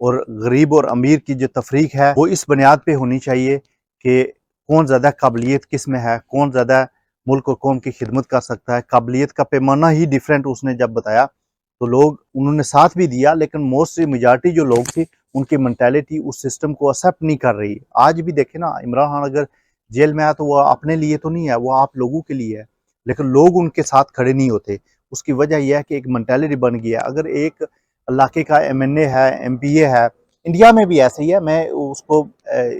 اور غریب اور امیر کی جو تفریق ہے وہ اس بنیاد پہ ہونی چاہیے کہ کون زیادہ قابلیت کس میں ہے، کون زیادہ ملک اور قوم کی خدمت کر سکتا ہے۔ قابلیت کا پیمانہ ہی ڈیفرنٹ اس نے جب بتایا تو لوگ انہوں نے ساتھ بھی دیا، لیکن موسٹلی میجارٹی جو لوگ تھی ان کی منٹیلٹی اس سسٹم کو ایکسیپٹ نہیں کر رہی۔ آج بھی دیکھیں نا، عمران خان اگر جیل میں آیا تو وہ اپنے لیے تو نہیں ہے، وہ آپ لوگوں کے لیے ہے، لیکن لوگ ان کے ساتھ کھڑے نہیں ہوتے۔ اس کی وجہ یہ ہے کہ ایک منٹیلٹی بن گئی ہے۔ اگر ایک علاقے کا ایم این اے ہے، ایم پی اے ہے، انڈیا میں بھی ایسے ہی ہے، میں اس کو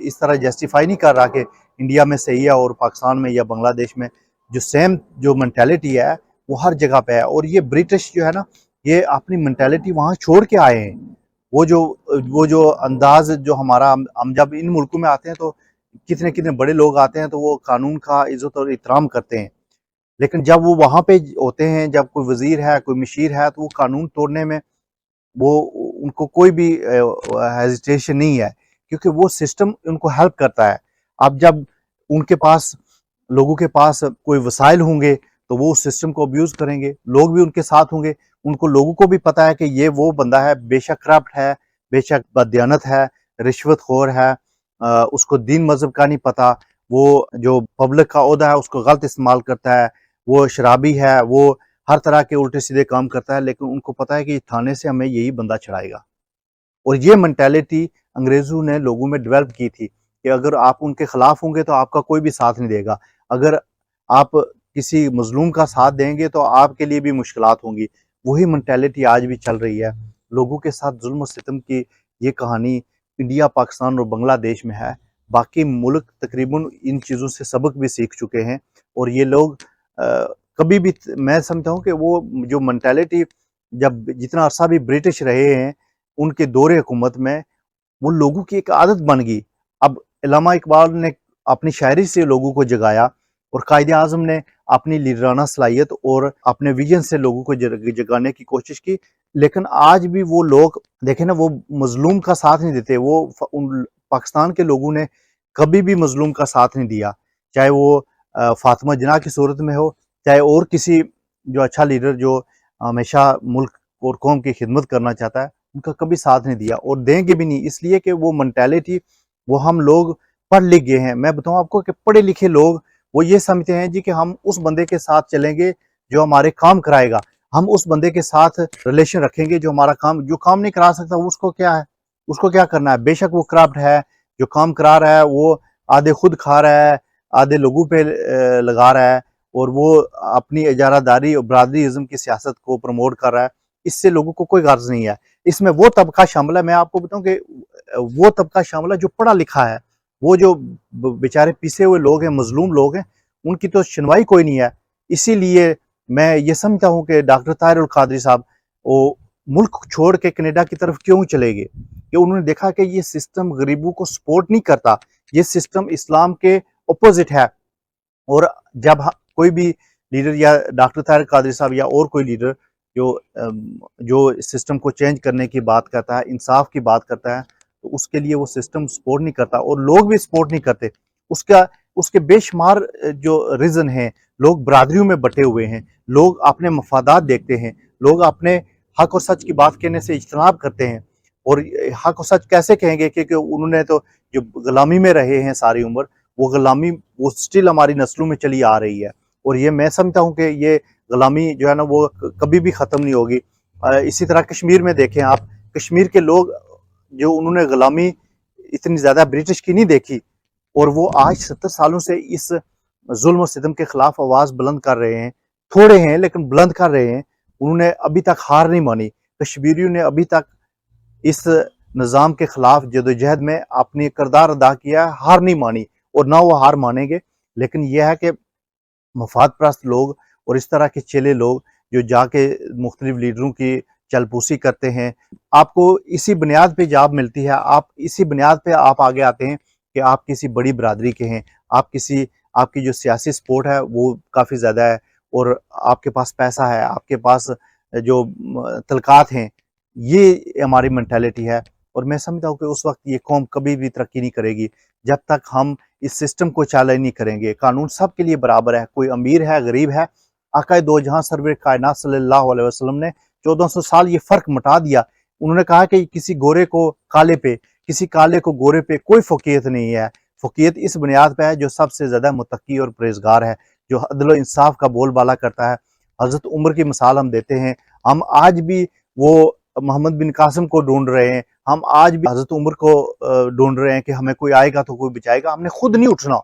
اس طرح جسٹیفائی نہیں کر رہا کہ انڈیا میں صحیح ہے اور پاکستان میں یا بنگلہ دیش میں جو سیم جو منٹیلٹی ہے وہ ہر جگہ پہ ہے۔ اور یہ برٹش جو ہے نا، یہ اپنی منٹیلٹی وہاں چھوڑ کے آئے ہیں۔ وہ جو انداز جو ہمارا، ہم جب ان ملکوں میں آتے ہیں تو کتنے کتنے بڑے لوگ آتے ہیں تو وہ قانون کا عزت اور احترام کرتے ہیں، لیکن جب وہ وہاں پہ ہوتے ہیں، جب کوئی وزیر ہے، کوئی مشیر ہے، تو وہ قانون توڑنے میں وہ ان کو کوئی بھی ہیزیٹیشن نہیں ہے، کیونکہ وہ سسٹم ان کو ہیلپ کرتا ہے۔ اب جب ان کے پاس، لوگوں کے پاس کوئی وسائل ہوں گے تو وہ اس سسٹم کو ابیوز کریں گے، لوگ بھی ان کے ساتھ ہوں گے، ان کو لوگوں کو بھی پتا ہے کہ یہ وہ بندہ ہے، بے شک کرپٹ ہے، بے شک بددیانت ہے، رشوت خور ہے، اس کو دین مذہب کا نہیں پتا، وہ جو پبلک کا عہدہ ہے اس کو غلط استعمال کرتا ہے، وہ شرابی ہے، وہ ہر طرح کے الٹے سیدھے کام کرتا ہے، لیکن ان کو پتا ہے کہ تھانے سے ہمیں یہی بندہ چھڑائے گا۔ اور یہ منٹیلٹی انگریزوں نے لوگوں میں ڈیولپ کی تھی کہ اگر آپ ان کے خلاف ہوں گے تو آپ کا کوئی بھی ساتھ نہیں دے گا، اگر آپ کسی مظلوم کا ساتھ دیں گے تو آپ کے لیے بھی مشکلات ہوں گی۔ وہی منٹیلٹی آج بھی چل رہی ہے، لوگوں کے ساتھ ظلم و ستم کی یہ کہانی انڈیا، پاکستان اور بنگلہ دیش میں ہے۔ باقی ملک تقریباً ان چیزوں سے سبق بھی سیکھ چکے ہیں، اور یہ لوگ کبھی بھی، میں سمجھتا ہوں کہ وہ جو منٹیلٹی جب جتنا عرصہ بھی برٹش رہے ہیں ان کے دور حکومت میں، وہ لوگوں کی ایک عادت بن گئی۔ اب علامہ اقبال نے اپنی شاعری سے لوگوں کو جگایا، اور قائد اعظم نے اپنی لیڈرانہ صلاحیت اور اپنے ویژن سے لوگوں کو جگانے کی کوشش کی، لیکن آج بھی وہ لوگ دیکھیں نا، وہ مظلوم کا ساتھ نہیں دیتے۔ وہ پاکستان کے لوگوں نے کبھی بھی مظلوم کا ساتھ نہیں دیا، چاہے وہ فاطمہ جناح کی صورت میں ہو، چاہے اور کسی جو اچھا لیڈر جو ہمیشہ ملک اور قوم کی خدمت کرنا چاہتا ہے، ان کا کبھی ساتھ نہیں دیا اور دیں گے بھی نہیں، اس لیے کہ وہ منٹیلٹی، وہ ہم لوگ پڑھ لکھ گئے ہیں۔ میں بتاؤں آپ کو کہ پڑھے لکھے لوگ وہ یہ سمجھتے ہیں جی کہ ہم اس بندے کے ساتھ چلیں گے جو ہمارے کام کرائے گا، ہم اس بندے کے ساتھ ریلیشن رکھیں گے جو ہمارا کام، جو کام نہیں کرا سکتا اس کو کیا ہے، اس کو کیا کرنا ہے؟ بے شک وہ کرپٹ ہے، جو کام کرا رہا ہے وہ آدھے خود کھا رہا ہے، آدھے لوگوں پہ لگا رہا ہے، اور وہ اپنی اجارہ داری اور برادری ازم کی سیاست کو پروموٹ کر رہا ہے۔ اس سے لوگوں کو کوئی غرض نہیں ہے۔ اس میں وہ طبقہ شامل ہے، میں آپ کو بتاؤں کہ وہ طبقہ شامل ہے جو پڑھا لکھا ہے، وہ جو بیچارے پیسے ہوئے لوگ ہیں، مظلوم لوگ ہیں، ان کی تو سنوائی کوئی نہیں ہے۔ اسی لیے میں یہ سمجھتا ہوں کہ ڈاکٹر طاہر القادری صاحب وہ ملک چھوڑ کے کینیڈا کی طرف کیوں چلے گئے، کہ انہوں نے دیکھا کہ یہ سسٹم غریبوں کو سپورٹ نہیں کرتا، یہ سسٹم اسلام کے اپوزٹ ہے۔ اور جب کوئی بھی لیڈر یا ڈاکٹر طاہر القادری صاحب یا اور کوئی لیڈر جو سسٹم کو چینج کرنے کی بات کرتا ہے، انصاف کی بات کرتا ہے، تو اس کے لیے وہ سسٹم سپورٹ نہیں کرتا، اور لوگ بھی سپورٹ نہیں کرتے۔ اس کے بے شمار جو ریزن ہیں، لوگ برادریوں میں بٹے ہوئے ہیں، لوگ اپنے مفادات دیکھتے ہیں، لوگ اپنے حق اور سچ کی بات کہنے سے اجتناب کرتے ہیں۔ اور حق اور سچ کیسے کہیں گے کہ انہوں نے تو جو غلامی میں رہے ہیں ساری عمر، وہ غلامی وہ سٹل ہماری نسلوں میں چلی آ رہی ہے، اور یہ میں سمجھتا ہوں کہ یہ غلامی جو ہے نا وہ کبھی بھی ختم نہیں ہوگی۔ اسی طرح کشمیر میں دیکھیں آپ، کشمیر کے لوگ جو انہوں نے غلامی اتنی زیادہ برٹش کی نہیں دیکھی، اور وہ آج 70 سالوں سے اس ظلم و ستم کے خلاف آواز بلند کر رہے ہیں، تھوڑے ہیں لیکن بلند کر رہے ہیں۔ انہوں نے ابھی تک ہار نہیں مانی، کشمیریوں نے ابھی تک اس نظام کے خلاف جدوجہد میں اپنی کردار ادا کیا ہے، ہار نہیں مانی، اور نہ وہ ہار مانیں گے۔ لیکن یہ ہے کہ مفاد پرست لوگ اور اس طرح کے چیلے لوگ جو جا کے مختلف لیڈروں کی چلپوسی کرتے ہیں، آپ کو اسی بنیاد پہ جاب ملتی ہے، آپ اسی بنیاد پہ آپ آگے آتے ہیں کہ آپ کسی بڑی برادری کے ہیں، آپ کی جو سیاسی سپورٹ ہے وہ کافی زیادہ ہے، اور آپ کے پاس پیسہ ہے، آپ کے پاس جو تعلقات ہیں، یہ ہماری منٹیلٹی ہے۔ اور میں سمجھتا ہوں کہ اس وقت یہ قوم کبھی بھی ترقی نہیں کرے گی جب تک ہم اس سسٹم کو چیلنج نہیں کریں گے۔ قانون سب کے لیے برابر ہے، کوئی امیر ہے، غریب ہے۔ آقا دو جہاں سرور کائنات صلی اللہ علیہ وسلم نے 1400 سال یہ فرق مٹا دیا انہوں نے کہا کہ کسی گورے کو کالے پہ، کسی کالے کو گورے پہ کوئی فوقیت نہیں ہے، فوقیت اس بنیاد پہ ہے جو سب سے زیادہ متقی اور پرہیزگار ہے، جو عدل و انصاف کا بول بالا کرتا ہے۔ حضرت عمر کی مثال ہم دیتے ہیں، ہم آج بھی وہ محمد بن قاسم کو ڈھونڈ رہے ہیں، ہم آج بھی حضرت عمر کو ڈھونڈ رہے ہیں کہ ہمیں کوئی آئے گا تو کوئی بچائے گا۔ ہم نے خود نہیں اٹھنا،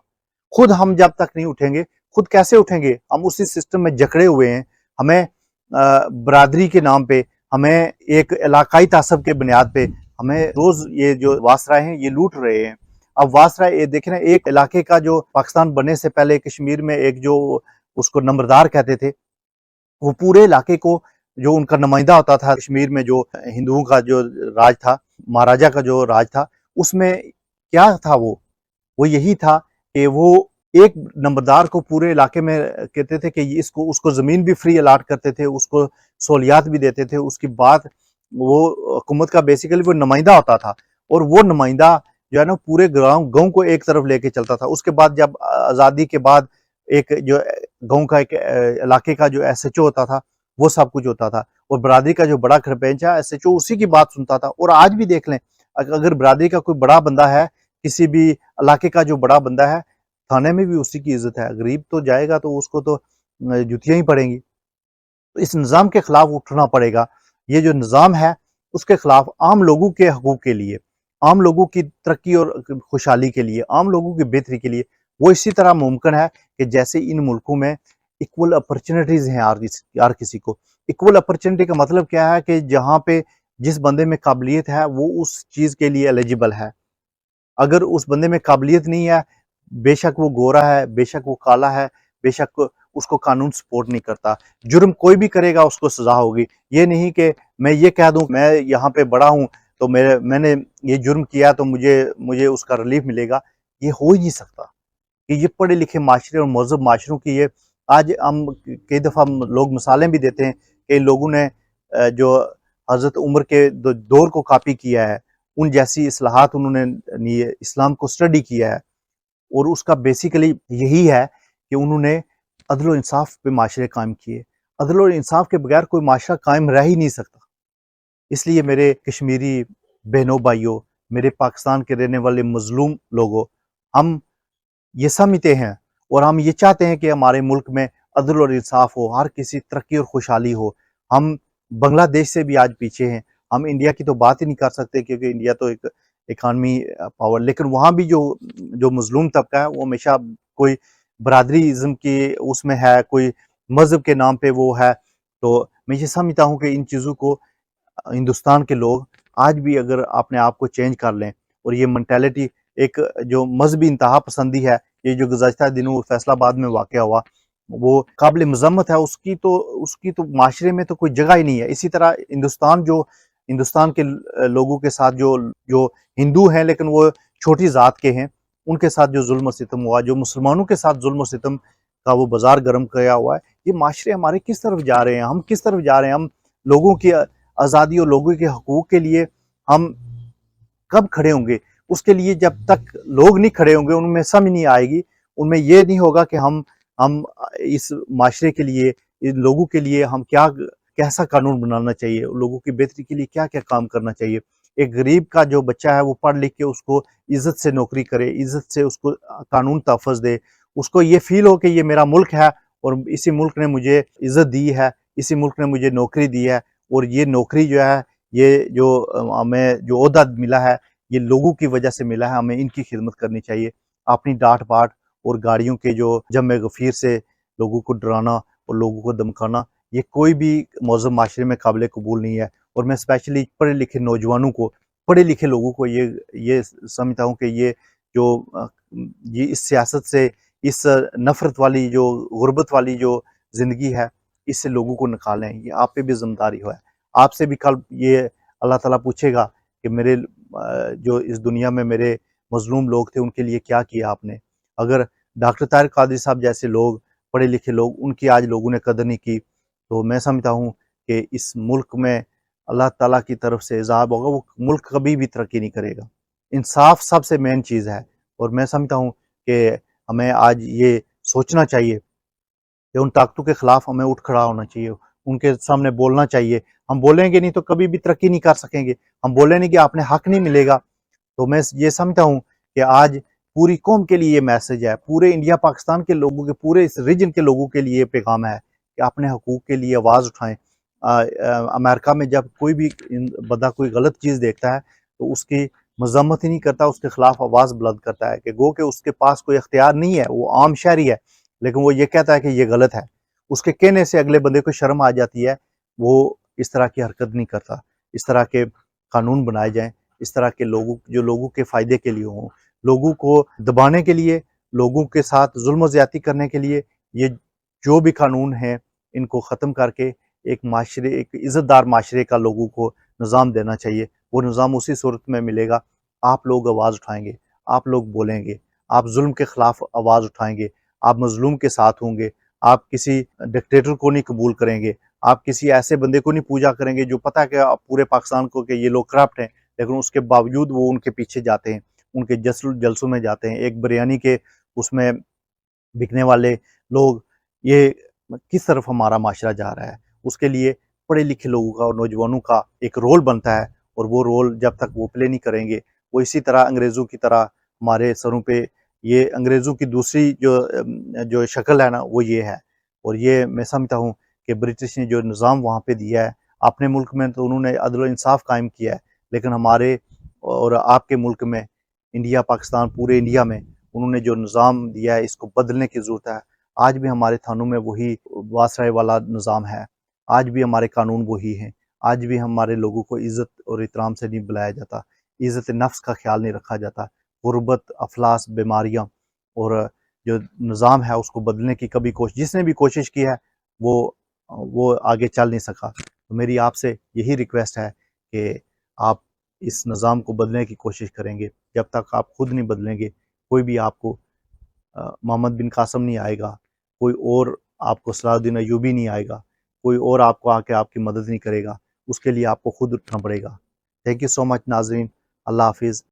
خود ہم جب تک نہیں اٹھیں گے، خود کیسے اٹھیں گے؟ ہم اسی سسٹم میں جکڑے ہوئے ہیں۔ ہمیں برادری کے نام پہ، ہمیں ایک علاقائی تعصب کے بنیاد پہ ہمیں روز یہ جو واسرائے ہیں یہ لوٹ رہے ہیں۔ اب واسرائے دیکھیں نا، ایک علاقے کا جو پاکستان بننے سے پہلے کشمیر میں ایک جو اس کو نمبردار کہتے تھے، وہ پورے علاقے کو جو ان کا نمائندہ ہوتا تھا، کشمیر میں جو ہندوؤں کا جو راج تھا، مہاراجہ کا جو راج تھا، اس میں کیا تھا وہ یہی تھا کہ وہ ایک نمبردار کو پورے علاقے میں کہتے تھے کہ اس کو زمین بھی فری الاٹ کرتے تھے، اس کو سہولیات بھی دیتے تھے، اس کی بات وہ حکومت کا بیسیکلی وہ نمائندہ ہوتا تھا، اور وہ نمائندہ جو ہے نا پورے گاؤں کو ایک طرف لے کے چلتا تھا۔ اس کے بعد جب آزادی کے بعد ایک جو گاؤں کا ایک علاقے کا جو ایس ایچ او ہوتا تھا، وہ سب کچھ ہوتا تھا، اور برادری کا جو بڑا خرپنچا ایس ایچ او اسی کی بات سنتا تھا۔ اور آج بھی دیکھ لیں، اگر برادری کا کوئی بڑا بندہ ہے، کسی بھی علاقے کا جو بڑا بندہ ہے، تھانے میں بھی اسی کی عزت ہے۔ غریب تو جائے گا تو اس کو تو جوتیاں ہی پڑیں گی۔ تو اس نظام کے خلاف اٹھنا پڑے گا۔ یہ جو نظام ہے اس کے خلاف، عام لوگوں کے حقوق کے لیے، عام لوگوں کی ترقی اور خوشحالی کے لیے، عام لوگوں کی بہتری کے لیے، وہ اسی طرح ممکن ہے کہ جیسے ان ملکوں میں ایکول اپرچونٹیز ہیں ہر کسی کو۔ ایکول اپرچونٹی کا مطلب کیا ہے کہ جہاں پہ جس بندے میں قابلیت ہے وہ اس چیز کے لیے ایلیجیبل ہے۔ اگر اس بندے میں قابلیت نہیں ہے، بے شک وہ گورا ہے، بے شک وہ کالا ہے، بے شک اس کو قانون سپورٹ نہیں کرتا، جرم کوئی بھی کرے گا اس کو سزا ہوگی۔ یہ نہیں کہ میں یہ کہہ دوں میں یہاں پہ بڑا ہوں تو میں نے یہ جرم کیا تو مجھے اس کا ریلیف ملے گا، یہ ہو ہی نہیں سکتا۔ کہ یہ پڑھے لکھے معاشرے اور مہذب معاشروں کی یہ آج ہم کئی دفعہ لوگ مثالیں بھی دیتے ہیں کہ لوگوں نے جو حضرت عمر کے دور کو کاپی کیا ہے، ان جیسی اصلاحات انہوں نے اسلام کو اسٹڈی کیا ہے، اور اس کا بیسیکلی یہی ہے کہ انہوں نے عدل و انصاف پہ معاشرے قائم کیے۔ عدل و انصاف کے بغیر کوئی معاشرہ قائم رہ ہی نہیں سکتا۔ اس لیے میرے کشمیری بہنوں بھائیوں، میرے پاکستان کے رہنے والے مظلوم لوگوں، ہم یہ سمجھتے ہیں اور ہم یہ چاہتے ہیں کہ ہمارے ملک میں عدل اور انصاف ہو، ہر کسی ترقی اور خوشحالی ہو۔ ہم بنگلہ دیش سے بھی آج پیچھے ہیں، ہم انڈیا کی تو بات ہی نہیں کر سکتے کیونکہ انڈیا تو ایک اکانومی پاور، لیکن وہاں بھی جو مظلوم طبقہ ہے وہ ہمیشہ کوئی برادری ازم کی اس میں ہے، کوئی مذہب کے نام پہ وہ ہے۔ تو میں یہ سمجھتا ہوں کہ ان چیزوں کو ہندوستان کے لوگ آج بھی اگر اپنے آپ کو چینج کر لیں، اور یہ منٹیلٹی ایک جو مذہبی انتہا پسندی ہے، یہ جو گزشتہ دنوں فیصل آباد میں واقع ہوا، وہ قابل مذمت ہے۔ اس کی تو معاشرے میں تو کوئی جگہ ہی نہیں ہے۔ اسی طرح ہندوستان کے لوگوں کے ساتھ جو ہندو ہیں لیکن وہ چھوٹی ذات کے ہیں، ان کے ساتھ جو ظلم و ستم ہوا، جو مسلمانوں کے ساتھ ظلم و ستم کا وہ بازار گرم کیا ہوا ہے، یہ معاشرے ہمارے کس طرف جا رہے ہیں؟ ہم کس طرف جا رہے ہیں؟ ہم لوگوں کی آزادی اور لوگوں کے حقوق کے لیے ہم کب کھڑے ہوں گے؟ اس کے لیے جب تک لوگ نہیں کھڑے ہوں گے، ان میں سمجھ نہیں آئے گی، ان میں یہ نہیں ہوگا کہ ہم اس معاشرے کے لیے، ان لوگوں کے لیے ہم کیسا قانون بنانا چاہیے، لوگوں کی بہتری کے لیے کیا کیا کام کرنا چاہیے۔ ایک غریب کا جو بچہ ہے وہ پڑھ لکھ کے اس کو عزت سے نوکری کرے، عزت سے اس کو قانون تحفظ دے، اس کو یہ فیل ہو کہ یہ میرا ملک ہے اور اسی ملک نے مجھے عزت دی ہے، اسی ملک نے مجھے نوکری دی ہے، اور یہ نوکری جو ہے، یہ جو ہمیں جو عہدہ ملا ہے، یہ لوگوں کی وجہ سے ملا ہے، ہمیں ان کی خدمت کرنی چاہیے۔ اپنی ڈانٹ پاٹ اور گاڑیوں کے جو جمع غفیر سے لوگوں کو ڈرانا اور لوگوں کو دمکانا، یہ کوئی بھی مہذب معاشرے میں قابل قبول نہیں ہے۔ اور میں اسپیشلی پڑھے لکھے نوجوانوں کو، پڑھے لکھے لوگوں کو یہ سمجھتا ہوں کہ یہ اس سیاست سے، اس نفرت والی جو غربت والی جو زندگی ہے، اس سے لوگوں کو نکالیں۔ یہ آپ پہ بھی ذمہ داری ہے۔ آپ سے بھی کل یہ اللہ تعالیٰ پوچھے گا کہ میرے جو اس دنیا میں میرے مظلوم لوگ تھے ان کے لیے کیا کیا آپ نے۔ اگر ڈاکٹر طاہر قادری صاحب جیسے لوگ، پڑھے لکھے لوگ، ان کی آج لوگوں نے قدر نہیں کی، تو میں سمجھتا ہوں کہ اس ملک میں اللہ تعالیٰ کی طرف سے عذاب ہوگا، وہ ملک کبھی بھی ترقی نہیں کرے گا۔ انصاف سب سے مین چیز ہے، اور میں سمجھتا ہوں کہ ہمیں آج یہ سوچنا چاہیے کہ ان طاقتوں کے خلاف ہمیں اٹھ کھڑا ہونا چاہیے، ان کے سامنے بولنا چاہیے. ہم بولیں گے نہیں تو کبھی بھی ترقی نہیں کر سکیں گے. ہم بولیں نہیں کہ آپ نے حق نہیں ملے گا. تو میں یہ سمجھتا ہوں کہ آج پوری قوم کے لیے یہ میسج ہے, پورے انڈیا پاکستان کے لوگوں کے, پورے اس ریجن کے لوگوں کے لیے یہ پیغام ہے کہ اپنے حقوق کے لیے آواز اٹھائیں. امریکہ میں جب کوئی بھی بندہ کوئی غلط چیز دیکھتا ہے تو اس کی مذمت ہی نہیں کرتا, اس کے خلاف آواز بلند کرتا ہے, کہ گو کہ اس کے پاس کوئی اختیار نہیں ہے, وہ عام شہری ہے لیکن وہ یہ کہتا ہے کہ یہ غلط ہے. اس کے کہنے سے اگلے بندے کو شرم آ جاتی ہے, وہ اس طرح کی حرکت نہیں کرتا. اس طرح کے قانون بنائے جائیں, اس طرح کے جو لوگوں کے فائدے کے لیے ہوں, لوگوں کو دبانے کے لیے, لوگوں کے ساتھ ظلم و زیادتی کرنے کے لیے. یہ جو بھی قانون ہیں ان کو ختم کر کے ایک عزت دار معاشرے کا لوگوں کو نظام دینا چاہیے. وہ نظام اسی صورت میں ملے گا, آپ لوگ آواز اٹھائیں گے, آپ لوگ بولیں گے, آپ ظلم کے خلاف آواز اٹھائیں گے, آپ مظلوم کے ساتھ ہوں گے, آپ کسی ڈکٹیٹر کو نہیں قبول کریں گے, آپ کسی ایسے بندے کو نہیں پوجا کریں گے جو پتہ ہے کہ پورے پاکستان کو کہ یہ لوگ کرپٹ ہیں, لیکن اس کے باوجود وہ ان کے پیچھے جاتے ہیں, ان کے جلسوں میں جاتے ہیں. ایک بریانی کے اس میں بکنے والے لوگ, یہ کس طرف ہمارا معاشرہ جا رہا ہے. اس کے لیے پڑھے لکھے لوگوں کا اور نوجوانوں کا ایک رول بنتا ہے, اور وہ رول جب تک وہ پلے نہیں کریں گے, وہ اسی طرح انگریزوں کی طرح ہمارے سروں پہ, یہ انگریزوں کی دوسری جو شکل ہے نا وہ یہ ہے. اور یہ میں سمجھتا ہوں کہ برٹش نے جو نظام وہاں پہ دیا ہے اپنے ملک میں تو انہوں نے عدل و انصاف قائم کیا ہے, لیکن ہمارے اور آپ کے ملک میں, انڈیا پاکستان پورے انڈیا میں انہوں نے جو نظام دیا ہے اس کو بدلنے کی ضرورت ہے. آج بھی ہمارے تھانوں میں وہی واسرائے والا نظام ہے, آج بھی ہمارے قانون وہی ہیں, آج بھی ہمارے لوگوں کو عزت اور احترام سے نہیں بلایا جاتا, عزت نفس کا خیال نہیں رکھا جاتا. غربت, افلاس, بیماریاں اور جو نظام ہے اس کو بدلنے کی کبھی جس نے بھی کوشش کی ہے وہ آگے چل نہیں سکا. تو میری آپ سے یہی ریکویسٹ ہے کہ آپ اس نظام کو بدلنے کی کوشش کریں گے. جب تک آپ خود نہیں بدلیں گے, کوئی بھی آپ کو محمد بن قاسم نہیں آئے گا, کوئی اور آپ کو صلاح الدین ایوبی نہیں آئے گا, کوئی اور آپ کو آ کے آپ کی مدد نہیں کرے گا. اس کے لیے آپ کو خود اٹھنا پڑے گا. تھینک یو سو مچ ناظرین. اللہ حافظ.